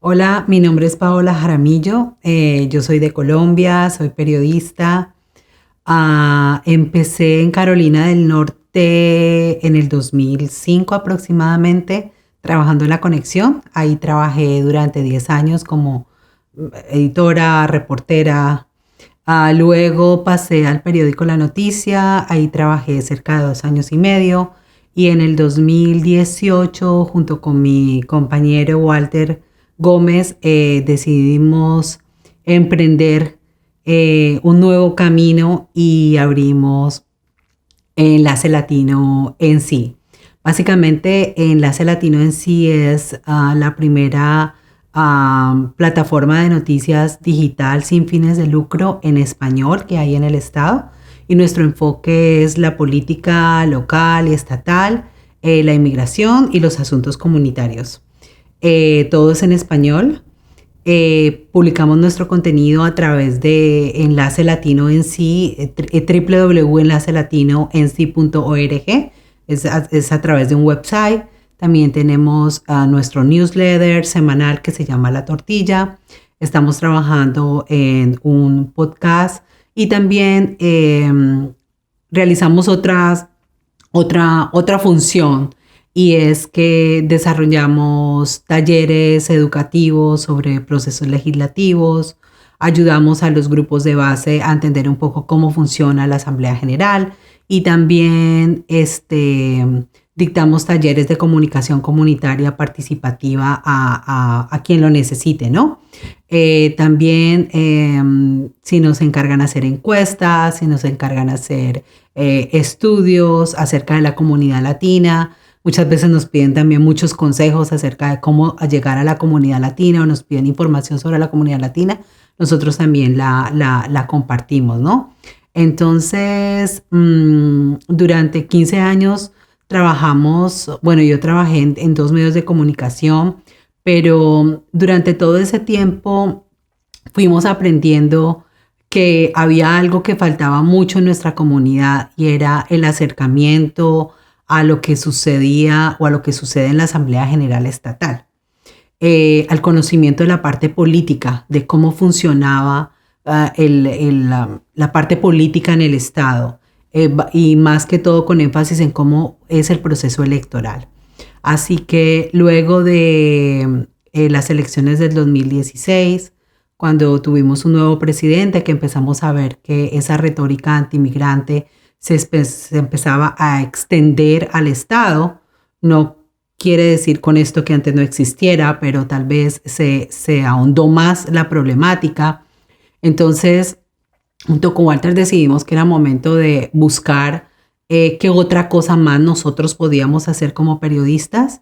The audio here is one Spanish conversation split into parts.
Hola, mi nombre es Paola Jaramillo. Yo soy de Colombia, soy periodista. Empecé en Carolina del Norte en el 2005 aproximadamente, trabajando en La Conexión. Ahí trabajé durante 10 años como editora, reportera. Luego pasé al periódico La Noticia, ahí trabajé cerca de 2 años y medio. Y en el 2018, junto con mi compañero Walter Gómez, decidimos emprender un nuevo camino y abrimos Enlace Latino en sí. Básicamente, Enlace Latino en sí es la primera plataforma de noticias digital sin fines de lucro en español que hay en el estado. Y nuestro enfoque es la política local y estatal, la inmigración y los asuntos comunitarios. Todo es en español. Publicamos nuestro contenido a través de Enlace Latino en sí, www.enlacelatinoenc.org. Es a través de un website. También tenemos nuestro newsletter semanal que se llama La Tortilla. Estamos trabajando en un podcast y también realizamos otra función, y es que desarrollamos talleres educativos sobre procesos legislativos, ayudamos a los grupos de base a entender un poco cómo funciona la Asamblea General y también dictamos talleres de comunicación comunitaria participativa a quien lo necesite, ¿no? También si nos encargan hacer encuestas, si nos encargan hacer estudios acerca de la comunidad latina. Muchas veces nos piden también muchos consejos acerca de cómo llegar a la comunidad latina o nos piden información sobre la comunidad latina. Nosotros también la compartimos, ¿no? Entonces, durante 15 años trabajamos, bueno, yo trabajé en dos medios de comunicación, pero durante todo ese tiempo fuimos aprendiendo que había algo que faltaba mucho en nuestra comunidad y era el acercamiento a lo que sucedía o a lo que sucede en la Asamblea General Estatal, al conocimiento de la parte política, de cómo funcionaba la parte política en el Estado, y más que todo con énfasis en cómo es el proceso electoral. Así que luego de las elecciones del 2016, cuando tuvimos un nuevo presidente, que empezamos a ver que esa retórica antimigrante se empezaba a extender al Estado. No quiere decir con esto que antes no existiera, pero tal vez se ahondó más la problemática. Entonces, junto con Walter decidimos que era momento de buscar qué otra cosa más nosotros podíamos hacer como periodistas.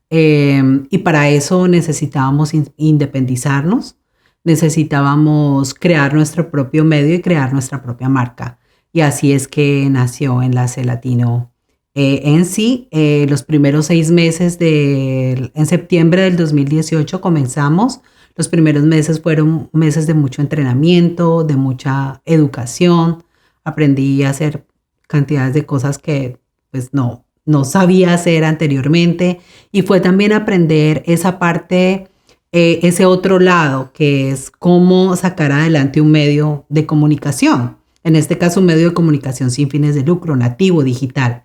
Y para eso necesitábamos independizarnos, necesitábamos crear nuestro propio medio y crear nuestra propia marca. Y así es que nació Enlace Latino en sí. Los primeros 6 meses en septiembre del 2018 comenzamos. Los primeros meses fueron meses de mucho entrenamiento, de mucha educación. Aprendí a hacer cantidades de cosas que pues no sabía hacer anteriormente. Y fue también aprender esa parte, ese otro lado, que es cómo sacar adelante un medio de comunicación. En este caso, un medio de comunicación sin fines de lucro, nativo, digital.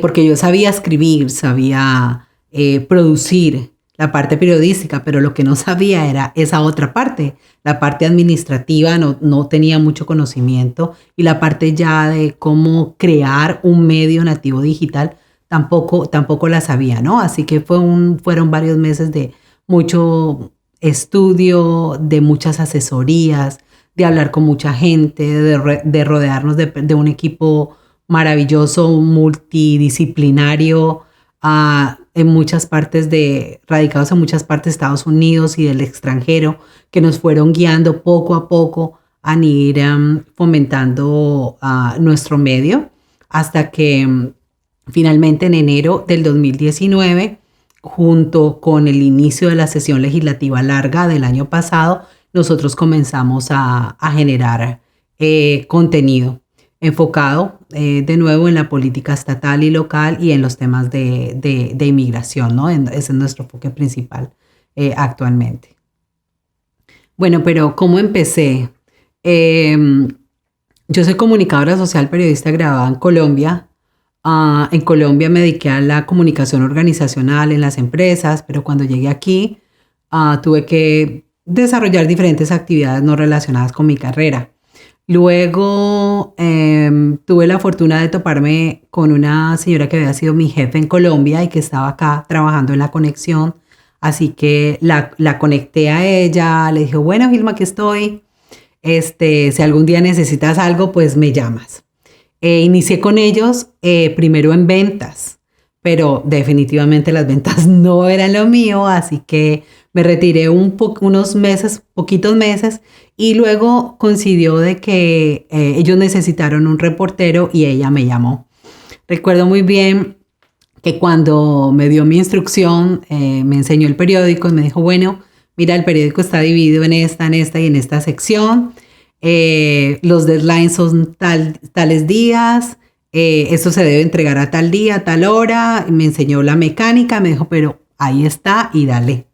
Porque yo sabía escribir, sabía producir la parte periodística, pero lo que no sabía era esa otra parte. La parte administrativa no tenía mucho conocimiento, y la parte ya de cómo crear un medio nativo digital tampoco la sabía, ¿no? Así que fueron varios meses de mucho estudio, de muchas asesorías, de hablar con mucha gente, de rodearnos de un equipo maravilloso, multidisciplinario, en muchas partes radicados en muchas partes de Estados Unidos y del extranjero, que nos fueron guiando poco a poco a ir fomentando nuestro medio, hasta que finalmente en enero del 2019, junto con el inicio de la sesión legislativa larga del año pasado, nosotros comenzamos a generar contenido enfocado de nuevo en la política estatal y local y en los temas de inmigración, ¿no? Ese es nuestro enfoque principal actualmente. Bueno, pero ¿cómo empecé? Yo soy comunicadora social, periodista graduada en Colombia. En Colombia me dediqué a la comunicación organizacional en las empresas, pero cuando llegué aquí tuve que desarrollar diferentes actividades no relacionadas con mi carrera. Luego tuve la fortuna de toparme con una señora que había sido mi jefe en Colombia y que estaba acá trabajando en la conexión. Así que la conecté a ella, le dije, bueno, Gilma, aquí estoy. Si algún día necesitas algo, pues me llamas. Inicié con ellos primero en ventas, pero definitivamente las ventas no eran lo mío, así que me retiré unos meses, poquitos meses, y luego coincidió de que ellos necesitaron un reportero y ella me llamó. Recuerdo muy bien que cuando me dio mi instrucción, me enseñó el periódico y me dijo, bueno, mira, el periódico está dividido en esta y en esta sección. Los deadlines son tales días. Esto se debe entregar a tal día, a tal hora. Me enseñó la mecánica, me dijo, pero ahí está y dale.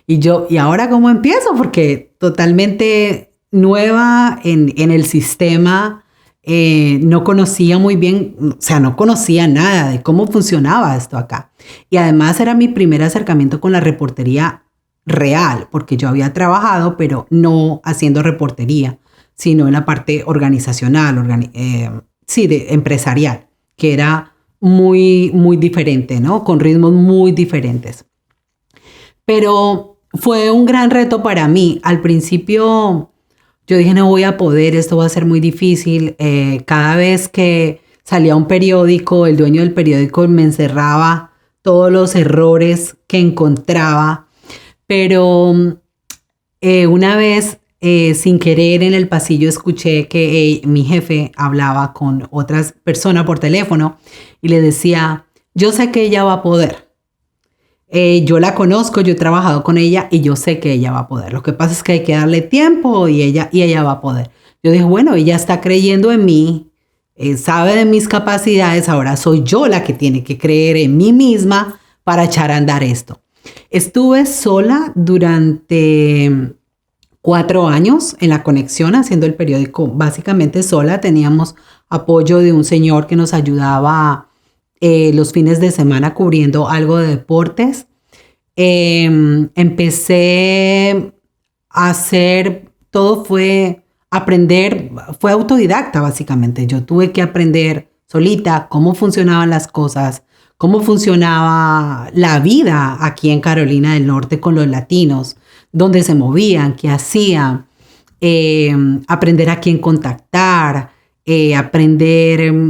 Y yo, ¿y ahora cómo empiezo? Porque totalmente nueva en el sistema, no conocía muy bien, o sea, no conocía nada de cómo funcionaba esto acá. Y además era mi primer acercamiento con la reportería real, porque yo había trabajado, pero no haciendo reportería, sino en la parte organizacional, empresarial, que era muy, muy diferente, ¿no? Con ritmos muy diferentes. Pero fue un gran reto para mí. Al principio yo dije, no voy a poder, esto va a ser muy difícil. Cada vez que salía un periódico, el dueño del periódico me encerraba todos los errores que encontraba. Pero una vez, sin querer, en el pasillo escuché que mi jefe hablaba con otras personas por teléfono y le decía, yo sé que ella va a poder. Yo la conozco, yo he trabajado con ella y yo sé que ella va a poder. Lo que pasa es que hay que darle tiempo y ella va a poder. Yo dije, bueno, ella está creyendo en mí, sabe de mis capacidades, ahora soy yo la que tiene que creer en mí misma para echar a andar esto. Estuve sola durante 4 años en la conexión haciendo el periódico, básicamente sola. Teníamos apoyo de un señor que nos ayudaba los fines de semana cubriendo algo de deportes. Empecé a hacer, todo fue aprender, fue autodidacta básicamente. Yo tuve que aprender solita cómo funcionaban las cosas, cómo funcionaba la vida aquí en Carolina del Norte con los latinos, dónde se movían, qué hacían, aprender a quién contactar, aprender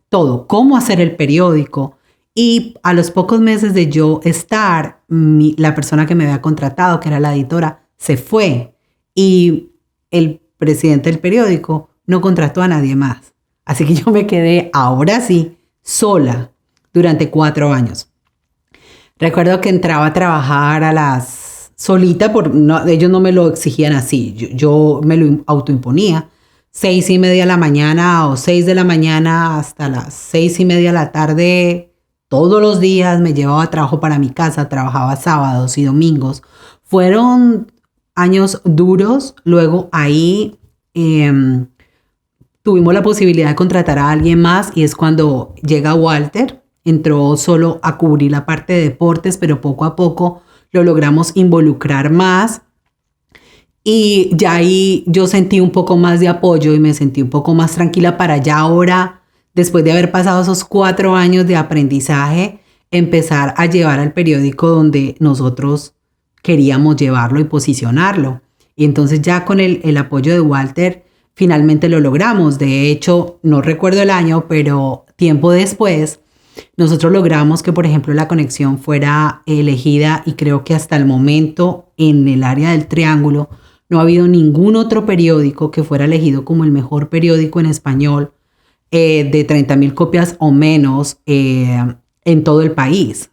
todo, cómo hacer el periódico. Y a los pocos meses de yo estar, la persona que me había contratado, que era la editora, se fue y el presidente del periódico no contrató a nadie más. Así que yo me quedé, ahora sí, sola durante 4 años. Recuerdo que entraba a trabajar solita, ellos no me lo exigían así, yo me lo autoimponía. 6:30 de la mañana o 6 de la mañana hasta las 6:30 de la tarde, todos los días me llevaba trabajo para mi casa, trabajaba sábados y domingos. Fueron años duros. Luego ahí tuvimos la posibilidad de contratar a alguien más y es cuando llega Walter. Entró solo a cubrir la parte de deportes, pero poco a poco lo logramos involucrar más. Y ya ahí yo sentí un poco más de apoyo y me sentí un poco más tranquila para ya ahora, después de haber pasado esos 4 años de aprendizaje, empezar a llevar al periódico donde nosotros queríamos llevarlo y posicionarlo. Y entonces ya con el apoyo de Walter, finalmente lo logramos. De hecho, no recuerdo el año, pero tiempo después, nosotros logramos que, por ejemplo, La Conexión fuera elegida y creo que hasta el momento en el área del Triángulo no ha habido ningún otro periódico que fuera elegido como el mejor periódico en español de 30,000 copias o menos en todo el país.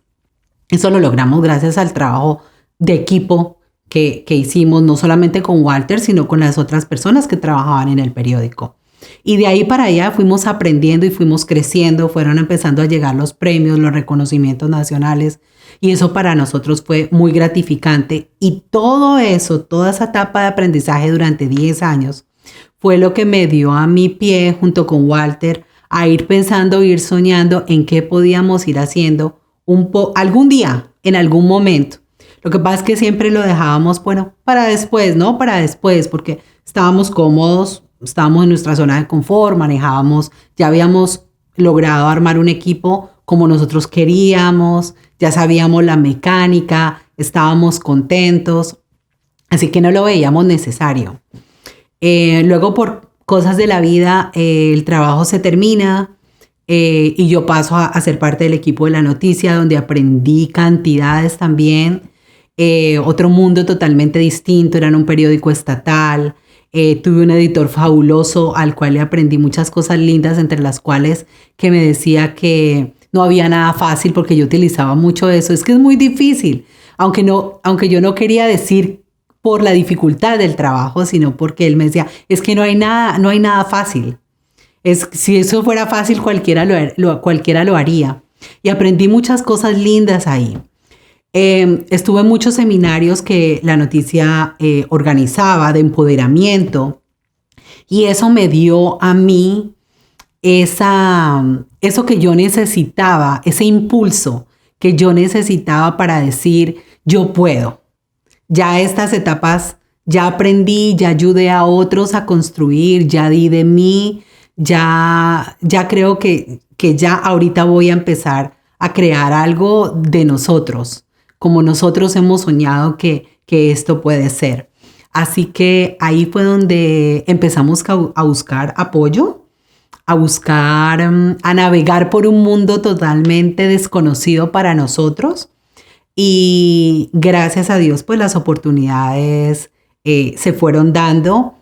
Eso lo logramos gracias al trabajo de equipo que hicimos, no solamente con Walter, sino con las otras personas que trabajaban en el periódico. Y de ahí para allá fuimos aprendiendo y fuimos creciendo, fueron empezando a llegar los premios, los reconocimientos nacionales y eso para nosotros fue muy gratificante. Y todo eso, toda esa etapa de aprendizaje durante 10 años fue lo que me dio a mi pie junto con Walter a ir pensando, ir soñando en qué podíamos ir haciendo algún día, en algún momento. Lo que pasa es que siempre lo dejábamos, bueno, para después, ¿no? Para después, porque estábamos cómodos, estábamos en nuestra zona de confort, manejábamos, ya habíamos logrado armar un equipo como nosotros queríamos, ya sabíamos la mecánica, estábamos contentos, así que no lo veíamos necesario. Luego por cosas de la vida, el trabajo se termina y yo paso a ser parte del equipo de La Noticia, donde aprendí cantidades también. Otro mundo totalmente distinto, era en un periódico estatal. Tuve un editor fabuloso al cual le aprendí muchas cosas lindas, entre las cuales que me decía que no había nada fácil porque yo utilizaba mucho eso. Es que es muy difícil, aunque yo no quería decir por la dificultad del trabajo, sino porque él me decía, es que no hay nada fácil. Si eso fuera fácil, cualquiera lo haría. Y aprendí muchas cosas lindas ahí. Estuve en muchos seminarios que La Noticia organizaba de empoderamiento y eso me dio a mí eso que yo necesitaba, ese impulso que yo necesitaba para decir, yo puedo. Ya estas etapas, ya aprendí, ya ayudé a otros a construir, ya di de mí, ya creo que ya ahorita voy a empezar a crear algo de nosotros, como nosotros hemos soñado que esto puede ser. Así que ahí fue donde empezamos a buscar apoyo, a navegar por un mundo totalmente desconocido para nosotros. Y gracias a Dios, pues las oportunidades se fueron dando.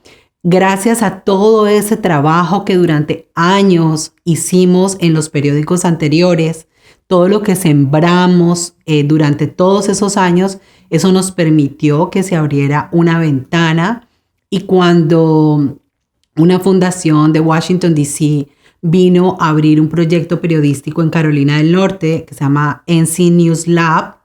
Gracias a todo ese trabajo que durante años hicimos en los periódicos anteriores, todo lo que sembramos durante todos esos años, eso nos permitió que se abriera una ventana. Y cuando una fundación de Washington, D.C. vino a abrir un proyecto periodístico en Carolina del Norte que se llama NC News Lab,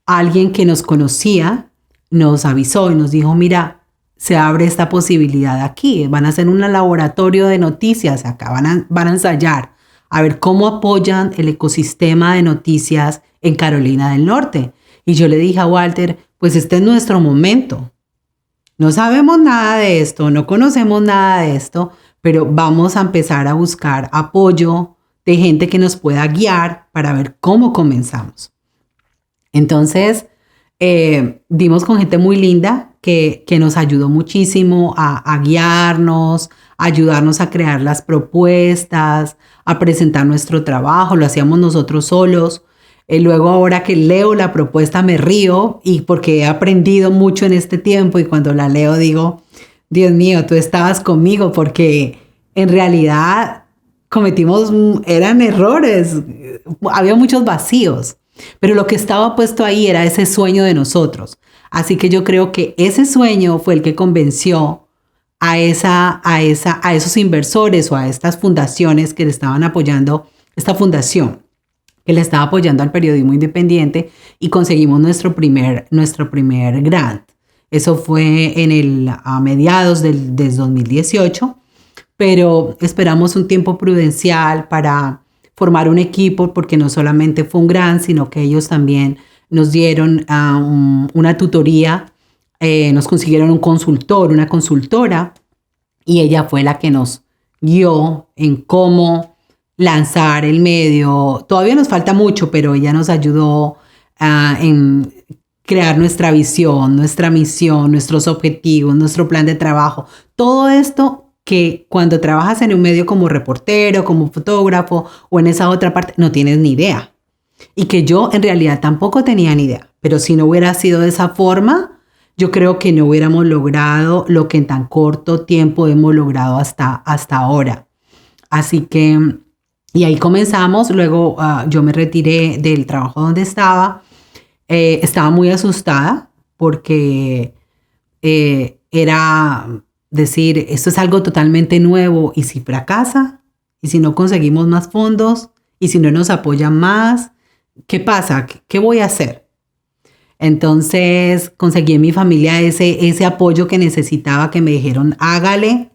alguien que nos conocía nos avisó y nos dijo, mira, se abre esta posibilidad aquí, van a hacer un laboratorio de noticias acá, van a ensayar a ver cómo apoyan el ecosistema de noticias en Carolina del Norte. Y yo le dije a Walter, pues este es nuestro momento. No sabemos nada de esto, no conocemos nada de esto, pero vamos a empezar a buscar apoyo de gente que nos pueda guiar para ver cómo comenzamos. Entonces, dimos con gente muy linda que nos ayudó muchísimo a guiarnos, a ayudarnos a crear las propuestas, a presentar nuestro trabajo. Lo hacíamos nosotros solos. Luego ahora que leo la propuesta me río y porque he aprendido mucho en este tiempo y cuando la leo digo, Dios mío, tú estabas conmigo porque en realidad eran errores, había muchos vacíos. Pero lo que estaba puesto ahí era ese sueño de nosotros. Así que yo creo que ese sueño fue el que convenció a esos inversores o a estas fundaciones que le estaban apoyando, esta fundación que le estaba apoyando al periodismo independiente y conseguimos nuestro primer grant. Eso fue a mediados del 2018, pero esperamos un tiempo prudencial para formar un equipo porque no solamente fue un grant, sino que ellos también nos dieron una tutoría, nos consiguieron una consultora, y ella fue la que nos guió en cómo lanzar el medio. Todavía nos falta mucho, pero ella nos ayudó en crear nuestra visión, nuestra misión, nuestros objetivos, nuestro plan de trabajo. Todo esto que cuando trabajas en un medio como reportero, como fotógrafo o en esa otra parte, no tienes ni idea. Y que yo en realidad tampoco tenía ni idea. Pero si no hubiera sido de esa forma, yo creo que no hubiéramos logrado lo que en tan corto tiempo hemos logrado hasta ahora. Así que, y ahí comenzamos. Luego yo me retiré del trabajo donde estaba. Estaba muy asustada porque decir, esto es algo totalmente nuevo y si fracasa, y si no conseguimos más fondos, y si no nos apoyan más, ¿qué pasa? ¿Qué voy a hacer? Entonces conseguí en mi familia ese apoyo que necesitaba, que me dijeron, hágale,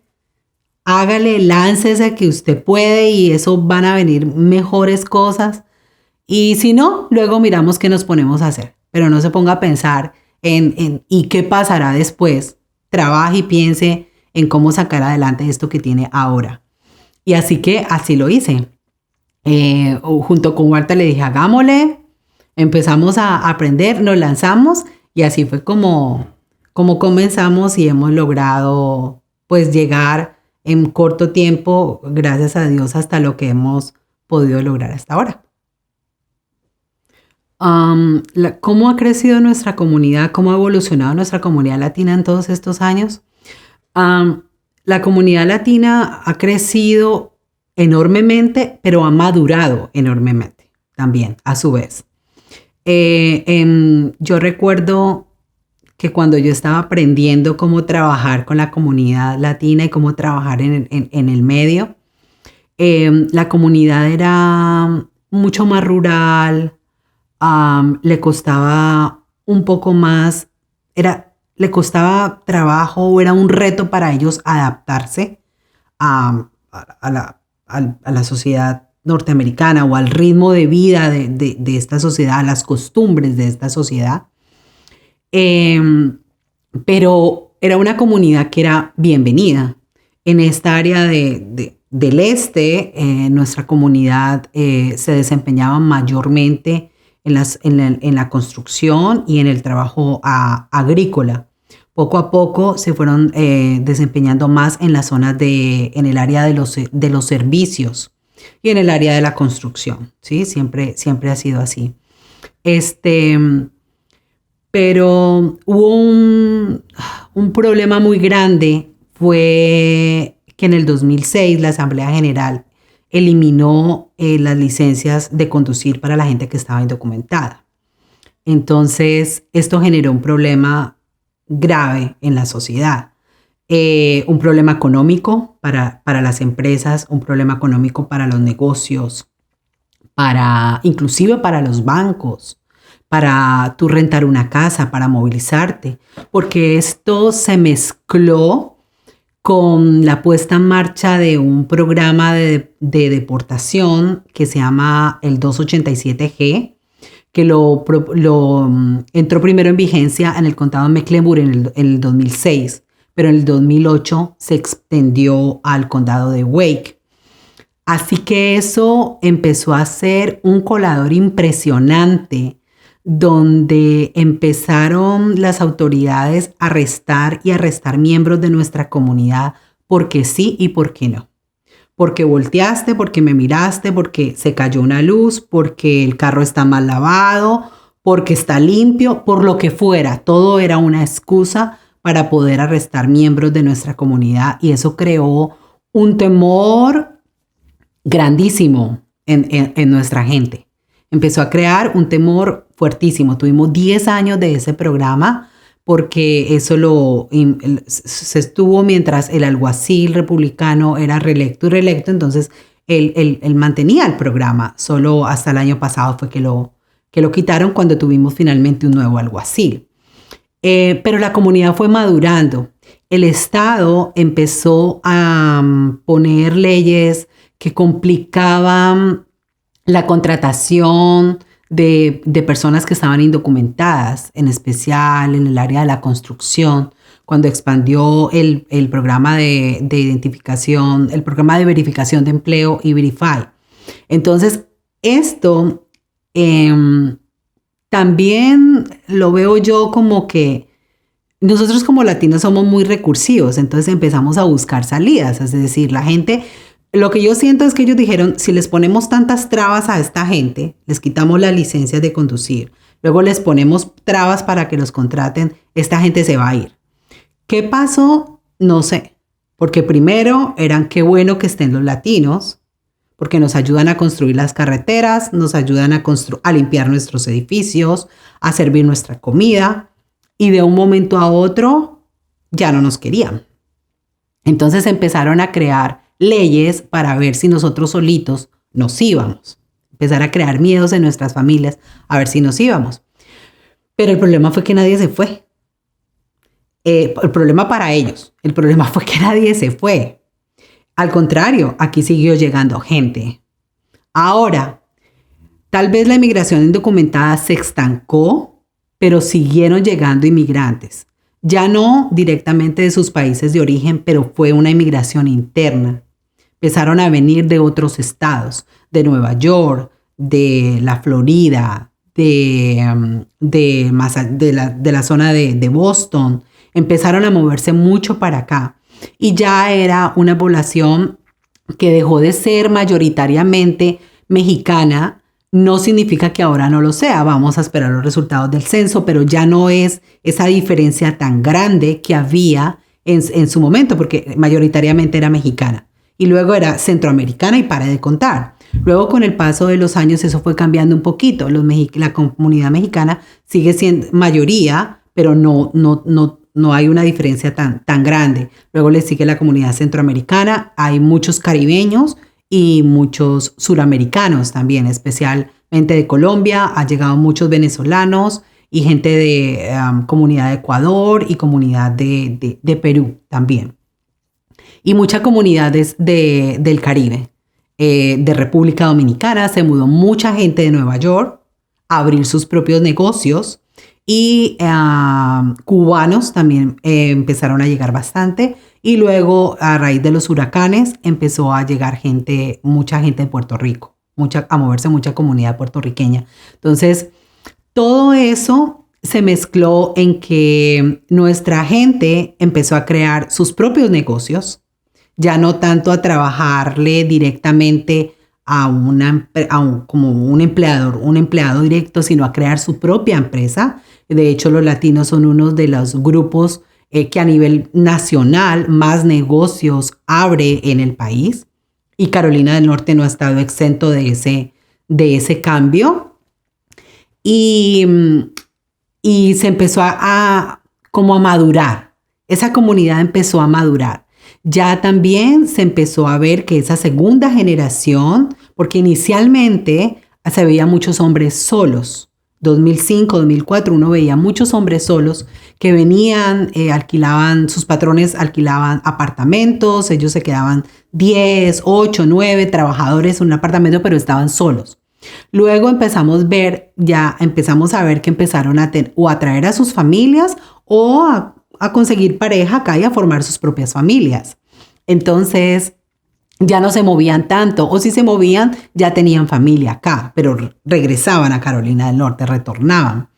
láncese que usted puede y eso van a venir mejores cosas. Y si no, luego miramos qué nos ponemos a hacer. Pero no se ponga a pensar en ¿y qué pasará después? Trabaje y piense en cómo sacar adelante esto que tiene ahora. Y así que así lo hice. Junto con Marta le dije, hagámosle. Empezamos a aprender, nos lanzamos y así fue como comenzamos y hemos logrado pues llegar en corto tiempo, gracias a Dios, hasta lo que hemos podido lograr hasta ahora. ¿Cómo ha crecido nuestra comunidad? ¿Cómo ha evolucionado nuestra comunidad latina en todos estos años? La comunidad latina ha crecido enormemente, pero ha madurado enormemente también, a su vez. Yo recuerdo que cuando yo estaba aprendiendo cómo trabajar con la comunidad latina y cómo trabajar en el medio, la comunidad era mucho más rural, le costaba un poco más, le costaba trabajo, era un reto para ellos adaptarse a la sociedad norteamericana o al ritmo de vida de esta sociedad, a las costumbres de esta sociedad. Pero era una comunidad que era bienvenida. En esta área del este, nuestra comunidad se desempeñaba mayormente en la construcción y en el trabajo agrícola. Poco a poco se fueron desempeñando más en las zonas en el área de los servicios y en el área de la construcción, ¿sí? Siempre ha sido así. Pero hubo un problema muy grande, fue que en el 2006 la Asamblea General eliminó las licencias de conducir para la gente que estaba indocumentada. Entonces, esto generó un problema grave en la sociedad. Un problema económico para las empresas, un problema económico para los negocios, inclusive para los bancos, para tú rentar una casa, para movilizarte, porque esto se mezcló con la puesta en marcha de un programa de deportación que se llama el 287G, que entró primero en vigencia en el condado de Mecklenburg en el 2006, pero en el 2008 se extendió al condado de Wake. Así que eso empezó a ser un colador impresionante, donde empezaron las autoridades a arrestar miembros de nuestra comunidad porque sí y porque no. Porque volteaste, porque me miraste, porque se cayó una luz, porque el carro está mal lavado, porque está limpio, por lo que fuera. Todo era una excusa para poder arrestar miembros de nuestra comunidad y eso creó un temor grandísimo en nuestra gente. Empezó a crear un temor fuertísimo. Tuvimos 10 años de ese programa porque eso se estuvo mientras el alguacil republicano era reelecto, entonces él mantenía el programa. Solo hasta el año pasado fue que lo quitaron cuando tuvimos finalmente un nuevo alguacil. Pero la comunidad fue madurando. El Estado empezó a poner leyes que complicaban la contratación de personas que estaban indocumentadas, en especial en el área de la construcción, cuando expandió el programa de identificación, el programa de verificación de empleo y Verify. Entonces, esto también lo veo yo como que nosotros como latinos somos muy recursivos, entonces empezamos a buscar salidas, es decir, la gente... Lo que yo siento es que ellos dijeron, si les ponemos tantas trabas a esta gente, les quitamos las licencias de conducir, luego les ponemos trabas para que los contraten, esta gente se va a ir. ¿Qué pasó? No sé. Porque primero eran qué bueno que estén los latinos, porque nos ayudan a construir las carreteras, nos ayudan a limpiar nuestros edificios, a servir nuestra comida, y de un momento a otro ya no nos querían. Entonces empezaron a crear leyes para ver si nosotros solitos nos íbamos. Empezar a crear miedos en nuestras familias a ver si nos íbamos. Pero el problema fue que nadie se fue. El problema para ellos, el problema fue que nadie se fue. Al contrario, aquí siguió llegando gente. Ahora, tal vez la inmigración indocumentada se estancó, pero siguieron llegando inmigrantes. Ya no directamente de sus países de origen, pero fue una inmigración interna. Empezaron a venir de otros estados, de Nueva York, de la Florida, de la zona de Boston. Empezaron a moverse mucho para acá. Y ya era una población que dejó de ser mayoritariamente mexicana. No significa que ahora no lo sea. Vamos a esperar los resultados del censo, pero ya no es esa diferencia tan grande que había en su momento, porque mayoritariamente era mexicana. Y luego era centroamericana y para de contar. Luego, con el paso de los años, eso fue cambiando un poquito. La comunidad mexicana sigue siendo mayoría, pero no hay una diferencia tan grande. Luego le sigue la comunidad centroamericana. Hay muchos caribeños y muchos suramericanos también, especialmente de Colombia. Ha llegado muchos venezolanos y gente de comunidad de Ecuador y comunidad de Perú también. Y muchas comunidades del Caribe, de República Dominicana. Se mudó mucha gente de Nueva York a abrir sus propios negocios. Y cubanos también empezaron a llegar bastante. Y luego, a raíz de los huracanes, empezó a llegar mucha gente de Puerto Rico, a moverse mucha comunidad puertorriqueña. Entonces, todo eso se mezcló en que nuestra gente empezó a crear sus propios negocios, ya no tanto a trabajarle directamente como un empleado directo, sino a crear su propia empresa. De hecho, los latinos son uno de los grupos que a nivel nacional más negocios abre en el país. Y Carolina del Norte no ha estado exento de ese cambio. Y se empezó como a madurar. Esa comunidad empezó a madurar. Ya también se empezó a ver que esa segunda generación, porque inicialmente se veía muchos hombres solos. 2005, 2004, uno veía muchos hombres solos que venían, sus patrones alquilaban apartamentos, ellos se quedaban 10, 8, 9 trabajadores en un apartamento, pero estaban solos. Luego empezamos a ver que empezaron a traer a sus familias o a conseguir pareja acá y a formar sus propias familias. Entonces, ya no se movían tanto, o si se movían, ya tenían familia acá, pero regresaban a Carolina del Norte, retornaban.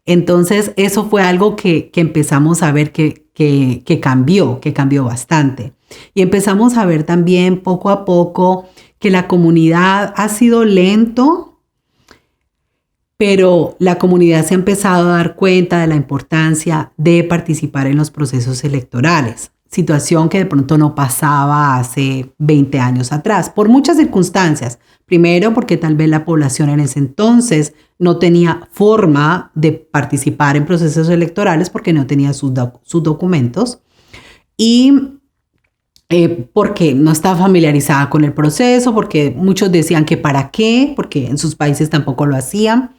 Entonces, eso fue algo que empezamos a ver que cambió bastante. Y empezamos a ver también poco a poco que la comunidad ha sido lento, pero la comunidad se ha empezado a dar cuenta de la importancia de participar en los procesos electorales. Situación que de pronto no pasaba hace 20 años atrás, por muchas circunstancias. Primero, porque tal vez la población en ese entonces no tenía forma de participar en procesos electorales porque no tenía sus documentos. Y porque no estaba familiarizada con el proceso, porque muchos decían que para qué, porque en sus países tampoco lo hacían.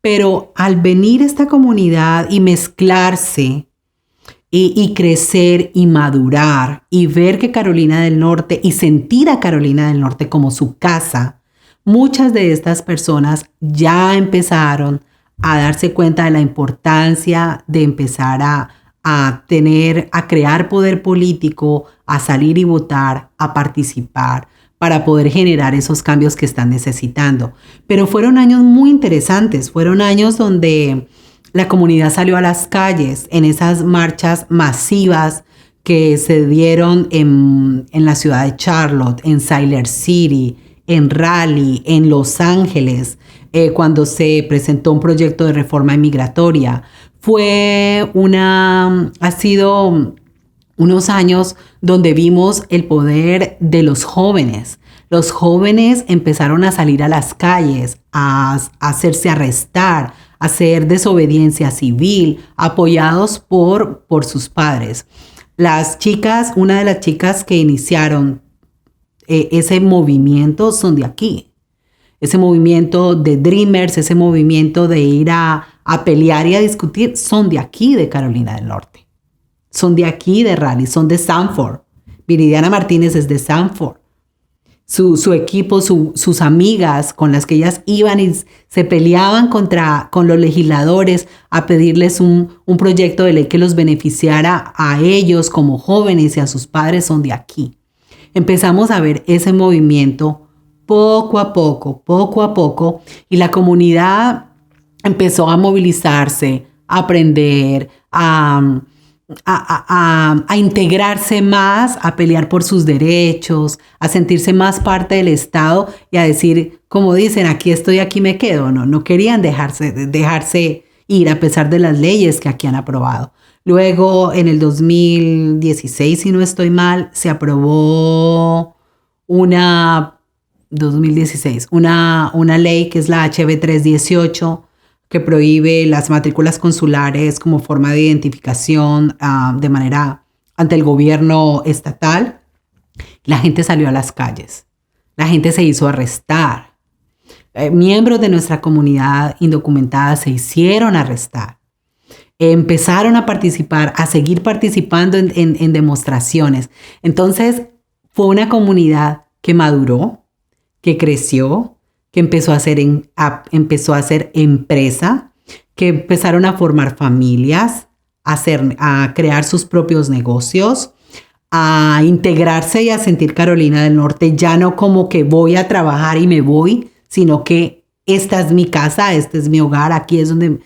Pero al venir esta comunidad y mezclarse, y crecer y madurar y ver que Carolina del Norte y sentir a Carolina del Norte como su casa, muchas de estas personas ya empezaron a darse cuenta de la importancia de empezar a crear poder político, a salir y votar, a participar para poder generar esos cambios que están necesitando. Pero fueron años muy interesantes, fueron años donde la comunidad salió a las calles en esas marchas masivas que se dieron en la ciudad de Charlotte, en Siler City, en Raleigh, en Los Ángeles, cuando se presentó un proyecto de reforma migratoria. Ha sido unos años donde vimos el poder de los jóvenes. Los jóvenes empezaron a salir a las calles, a hacerse arrestar, a hacer desobediencia civil, apoyados por sus padres. Una de las chicas que iniciaron ese movimiento son de aquí. Ese movimiento de Dreamers, ese movimiento de ir a pelear y a discutir, son de aquí, de Carolina del Norte. Son de aquí, de Raleigh, son de Sanford. Viridiana Martínez es de Sanford. Su equipo, sus amigas con las que ellas iban y se peleaban con los legisladores a pedirles un proyecto de ley que los beneficiara a ellos como jóvenes y a sus padres, son de aquí. Empezamos a ver ese movimiento poco a poco, y la comunidad empezó a movilizarse, a aprender, a integrarse más, a pelear por sus derechos, a sentirse más parte del Estado y a decir, como dicen, aquí estoy, aquí me quedo. No querían dejarse ir a pesar de las leyes que aquí han aprobado. Luego, en el 2016, si no estoy mal, se aprobó una ley que es la HB 318, que prohíbe las matrículas consulares como forma de identificación de manera ante el gobierno estatal. La gente salió a las calles. La gente se hizo arrestar. Miembros de nuestra comunidad indocumentada se hicieron arrestar. Empezaron a participar, a seguir participando en demostraciones. Entonces, fue una comunidad que maduró, que creció, que empezó a hacer empresa, que empezaron a formar familias, a crear sus propios negocios, a integrarse y a sentir Carolina del Norte ya no como que voy a trabajar y me voy, sino que esta es mi casa, este es mi hogar, aquí es donde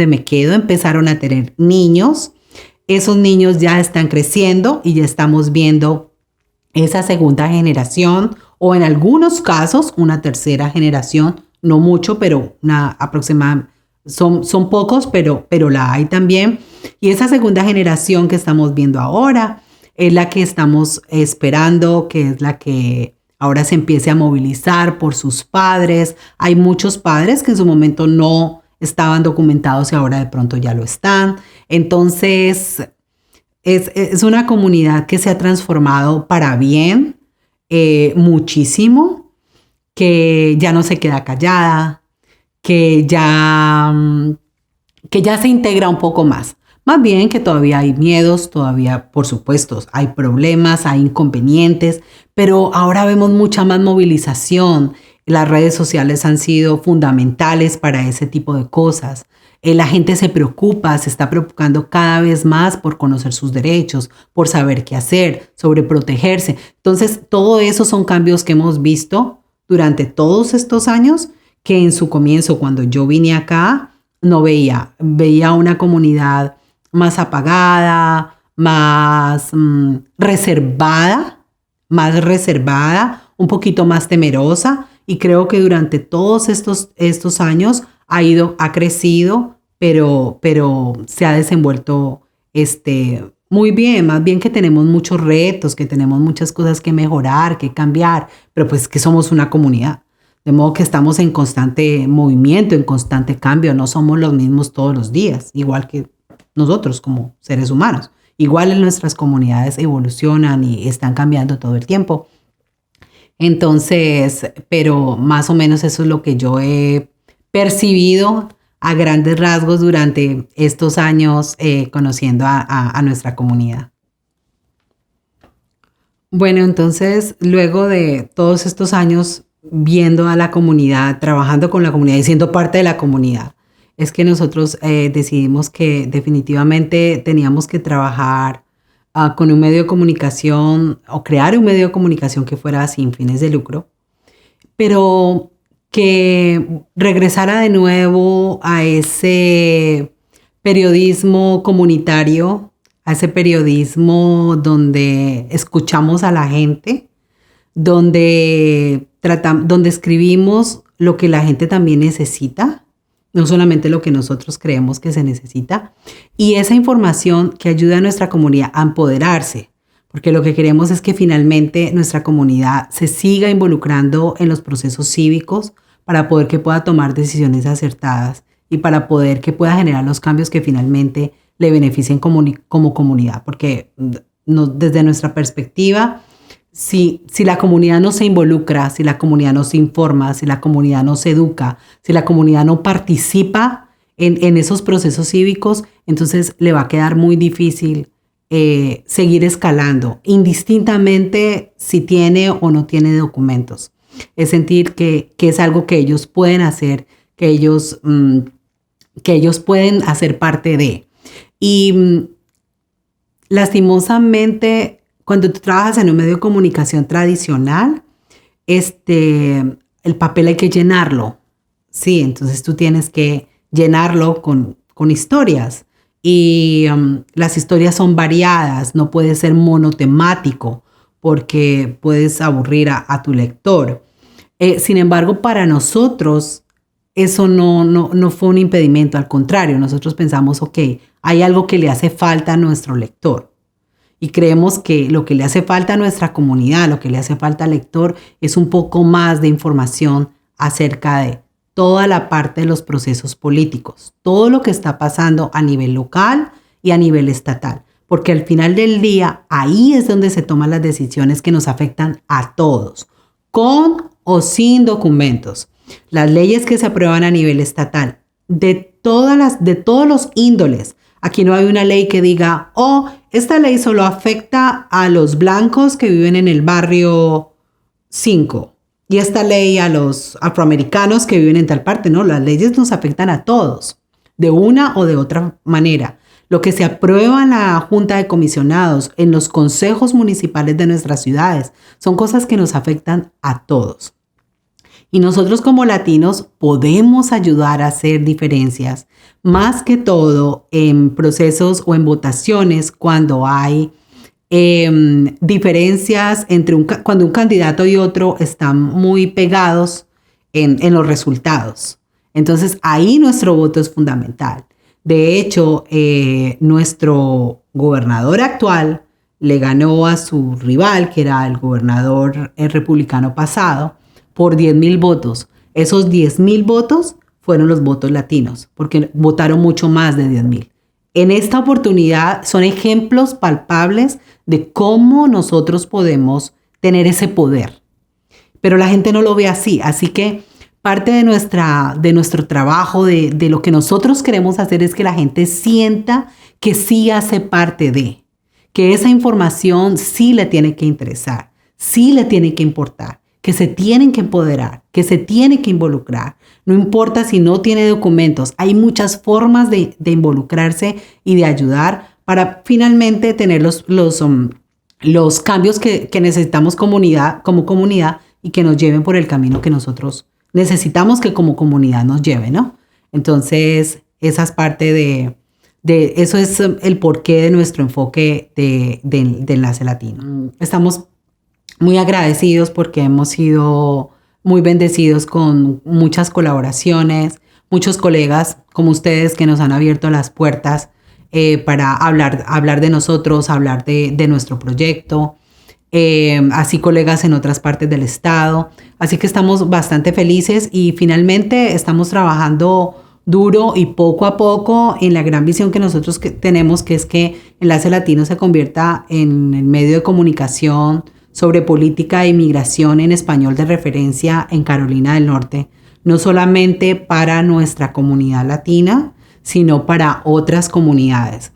me quedo. Empezaron a tener niños. Esos niños ya están creciendo y ya estamos viendo esa segunda generación, o en algunos casos una tercera generación, no mucho, pero son pocos, pero la hay también. Y esa segunda generación que estamos viendo ahora es la que estamos esperando, que es la que ahora se empiece a movilizar por sus padres. Hay muchos padres que en su momento no estaban documentados y ahora de pronto ya lo están. Entonces, es una comunidad que se ha transformado para bien muchísimo, que ya no se queda callada, que ya se integra un poco más. Más bien que todavía hay miedos, todavía, por supuesto, hay problemas, hay inconvenientes, pero ahora vemos mucha más movilización. Las redes sociales han sido fundamentales para ese tipo de cosas. La gente se está preocupando cada vez más por conocer sus derechos, por saber qué hacer, sobre protegerse. Entonces, todo eso son cambios que hemos visto durante todos estos años, que en su comienzo, cuando yo vine acá, no veía una comunidad más apagada, más reservada, un poquito más temerosa, y creo que durante todos estos años ha crecido, pero se ha desenvuelto muy bien. Más bien que tenemos muchos retos, que tenemos muchas cosas que mejorar, que cambiar, pero pues que somos una comunidad. De modo que estamos en constante movimiento, en constante cambio. No somos los mismos todos los días, igual que nosotros como seres humanos. Igual nuestras comunidades evolucionan y están cambiando todo el tiempo. Entonces, pero más o menos eso es lo que yo he percibido a grandes rasgos durante estos años conociendo a nuestra comunidad. Bueno, entonces, luego de todos estos años viendo a la comunidad, trabajando con la comunidad y siendo parte de la comunidad, es que nosotros decidimos que definitivamente teníamos que trabajar con un medio de comunicación o crear un medio de comunicación que fuera sin fines de lucro, pero que regresara de nuevo a ese periodismo comunitario, a ese periodismo donde escuchamos a la gente, donde escribimos lo que la gente también necesita, no solamente lo que nosotros creemos que se necesita, y esa información que ayuda a nuestra comunidad a empoderarse, porque lo que queremos es que finalmente nuestra comunidad se siga involucrando en los procesos cívicos para poder que pueda tomar decisiones acertadas y para poder que pueda generar los cambios que finalmente le beneficien como comunidad, porque desde nuestra perspectiva, si la comunidad no se involucra, si la comunidad no se informa, si la comunidad no se educa, si la comunidad no participa en esos procesos cívicos, entonces le va a quedar muy difícil seguir escalando, indistintamente si tiene o no tiene documentos. Es sentir que es algo que ellos pueden hacer, que ellos pueden hacer parte de. Y lastimosamente, cuando tú trabajas en un medio de comunicación tradicional, el papel hay que llenarlo. Sí, entonces tú tienes que llenarlo con historias. Y las historias son variadas, no puede ser monotemático porque puedes aburrir a tu lector. Sin embargo, para nosotros eso no fue un impedimento, al contrario, nosotros pensamos, ok, hay algo que le hace falta a nuestro lector. Y creemos que lo que le hace falta a nuestra comunidad, lo que le hace falta al lector es un poco más de información acerca de toda la parte de los procesos políticos, todo lo que está pasando a nivel local y a nivel estatal. Porque al final del día, ahí es donde se toman las decisiones que nos afectan a todos, con o sin documentos. Las leyes que se aprueban a nivel estatal, de todos los índoles. Aquí no hay una ley que diga, esta ley solo afecta a los blancos que viven en el barrio 5 y esta ley a los afroamericanos que viven en tal parte. No, las leyes nos afectan a todos, de una o de otra manera. Lo que se aprueba en la Junta de Comisionados, en los consejos municipales de nuestras ciudades, son cosas que nos afectan a todos. Y nosotros como latinos podemos ayudar a hacer diferencias, más que todo en procesos o en votaciones cuando hay diferencias cuando un candidato y otro están muy pegados en los resultados. Entonces ahí nuestro voto es fundamental. De hecho, nuestro gobernador actual le ganó a su rival, que era el gobernador republicano pasado, por 10,000 votos. Esos 10,000 votos fueron los votos latinos, porque votaron mucho más de 10,000. En esta oportunidad son ejemplos palpables de cómo nosotros podemos tener ese poder. Pero la gente no lo ve así. Así que parte de nuestro trabajo, de lo que nosotros queremos hacer es que la gente sienta que sí hace parte de, que esa información sí le tiene que interesar, sí le tiene que importar, que se tienen que empoderar, que se tiene que involucrar. No importa si no tiene documentos, hay muchas formas de involucrarse y de ayudar para finalmente tener los cambios que necesitamos como comunidad y que nos lleven por el camino que nosotros necesitamos que como comunidad nos lleve, ¿no? Entonces, esa es parte de eso es el porqué de nuestro enfoque de Enlace Latino. Estamos muy agradecidos porque hemos sido muy bendecidos con muchas colaboraciones, muchos colegas como ustedes que nos han abierto las puertas para hablar de nosotros, hablar de nuestro proyecto, así colegas en otras partes del estado. Así que estamos bastante felices y finalmente estamos trabajando duro y poco a poco en la gran visión que nosotros tenemos, que es que Enlace Latino se convierta en el medio de comunicación sobre política e inmigración en español de referencia en Carolina del Norte, no solamente para nuestra comunidad latina, sino para otras comunidades.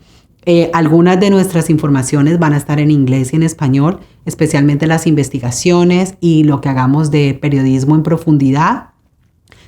Algunas de nuestras informaciones van a estar en inglés y en español, especialmente las investigaciones y lo que hagamos de periodismo en profundidad.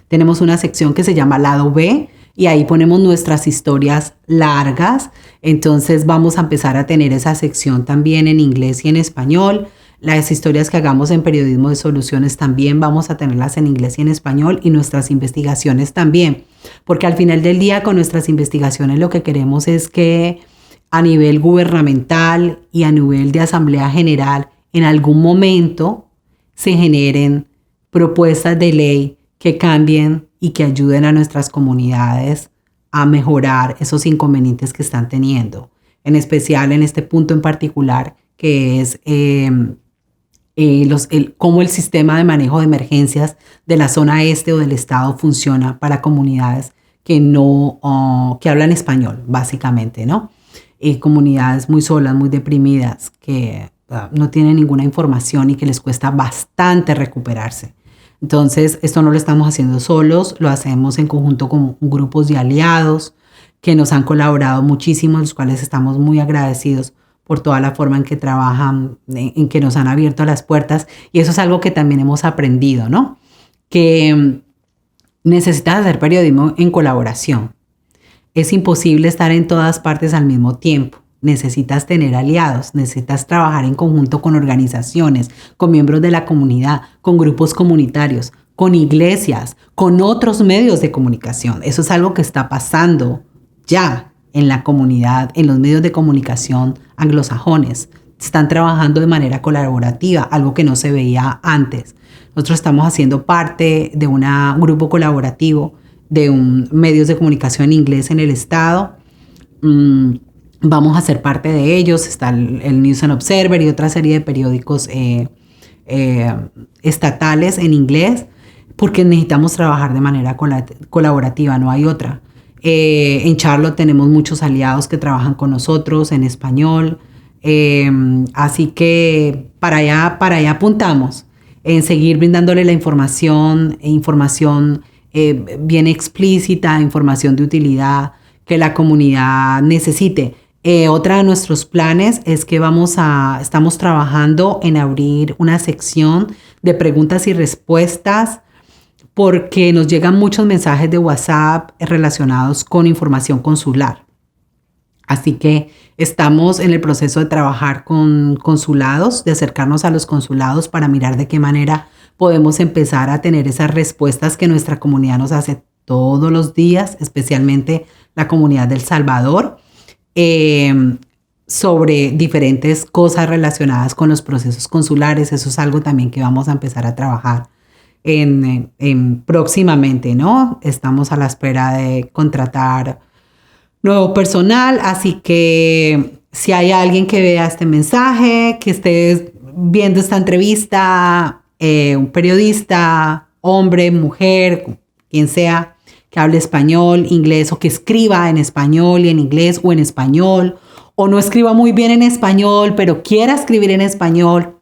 Tenemos una sección que se llama Lado B y ahí ponemos nuestras historias largas. Entonces vamos a empezar a tener esa sección también en inglés y en español. Las historias que hagamos en periodismo de soluciones también vamos a tenerlas en inglés y en español y nuestras investigaciones también. Porque al final del día con nuestras investigaciones lo que queremos es que a nivel gubernamental y a nivel de Asamblea General en algún momento se generen propuestas de ley que cambien y que ayuden a nuestras comunidades a mejorar esos inconvenientes que están teniendo. En especial en este punto en particular que es cómo el sistema de manejo de emergencias de la zona este o del estado funciona para comunidades que hablan español, básicamente, ¿no? comunidades muy solas, muy deprimidas, que no tienen ninguna información y que les cuesta bastante recuperarse. Entonces, esto no lo estamos haciendo solos, lo hacemos en conjunto con grupos de aliados que nos han colaborado muchísimo, los cuales estamos muy agradecidos por toda la forma en que trabajan, en que nos han abierto las puertas. Y eso es algo que también hemos aprendido, ¿no? Que necesitas hacer periodismo en colaboración. Es imposible estar en todas partes al mismo tiempo. Necesitas tener aliados, necesitas trabajar en conjunto con organizaciones, con miembros de la comunidad, con grupos comunitarios, con iglesias, con otros medios de comunicación. Eso es algo que está pasando ya en la comunidad, en los medios de comunicación anglosajones. Están trabajando de manera colaborativa, algo que no se veía antes. Nosotros estamos haciendo parte de un grupo colaborativo de medios de comunicación en inglés en el estado. Vamos a ser parte de ellos. Está el News and Observer y otra serie de periódicos estatales en inglés, porque necesitamos trabajar de manera colaborativa, no hay otra. En Charlotte tenemos muchos aliados que trabajan con nosotros en español. Así que para allá apuntamos, en seguir brindándole la información bien explícita, información de utilidad que la comunidad necesite. Otra de nuestros planes es que estamos trabajando en abrir una sección de preguntas y respuestas, porque nos llegan muchos mensajes de WhatsApp relacionados con información consular. Así que estamos en el proceso de trabajar con consulados, de acercarnos a los consulados para mirar de qué manera podemos empezar a tener esas respuestas que nuestra comunidad nos hace todos los días, especialmente la comunidad de El Salvador, sobre diferentes cosas relacionadas con los procesos consulares. Eso es algo también que vamos a empezar a trabajar en próximamente, ¿no? Estamos a la espera de contratar nuevo personal, así que si hay alguien que vea este mensaje, que esté viendo esta entrevista, un periodista, hombre, mujer, quien sea, que hable español, inglés, o que escriba en español y en inglés, o en español, o no escriba muy bien en español, pero quiera escribir en español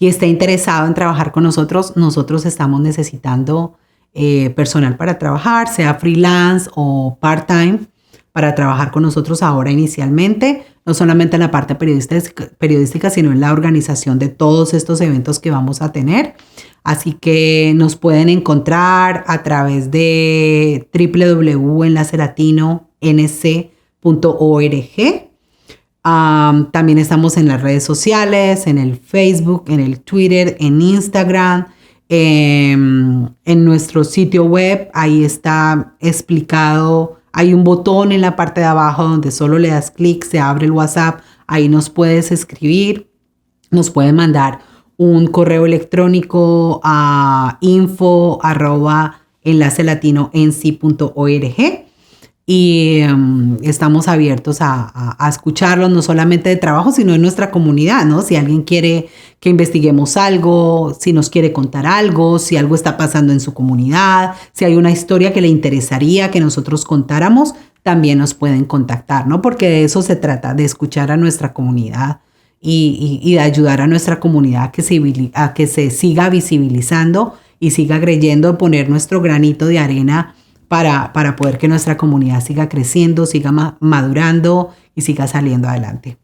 y esté interesado en trabajar con nosotros, nosotros estamos necesitando personal para trabajar, sea freelance o part-time, para trabajar con nosotros ahora inicialmente, no solamente en la parte periodística, sino en la organización de todos estos eventos que vamos a tener. Así que nos pueden encontrar a través de www.enlacelatino.nc.org. También estamos en las redes sociales, en el Facebook, en el Twitter, en Instagram, en nuestro sitio web. Ahí está explicado. Hay un botón en la parte de abajo donde solo le das clic, se abre el WhatsApp. Ahí nos puedes escribir, nos pueden mandar un correo electrónico a info@enlacelatino.nc.org. Y estamos abiertos a escucharlos, no solamente de trabajo, sino en nuestra comunidad, ¿no? Si alguien quiere que investiguemos algo, si nos quiere contar algo, si algo está pasando en su comunidad, si hay una historia que le interesaría que nosotros contáramos, también nos pueden contactar, ¿no? Porque de eso se trata, de escuchar a nuestra comunidad y de ayudar a nuestra comunidad a que se siga visibilizando y siga creyendo, poner nuestro granito de arena para poder que nuestra comunidad siga creciendo, siga madurando y siga saliendo adelante.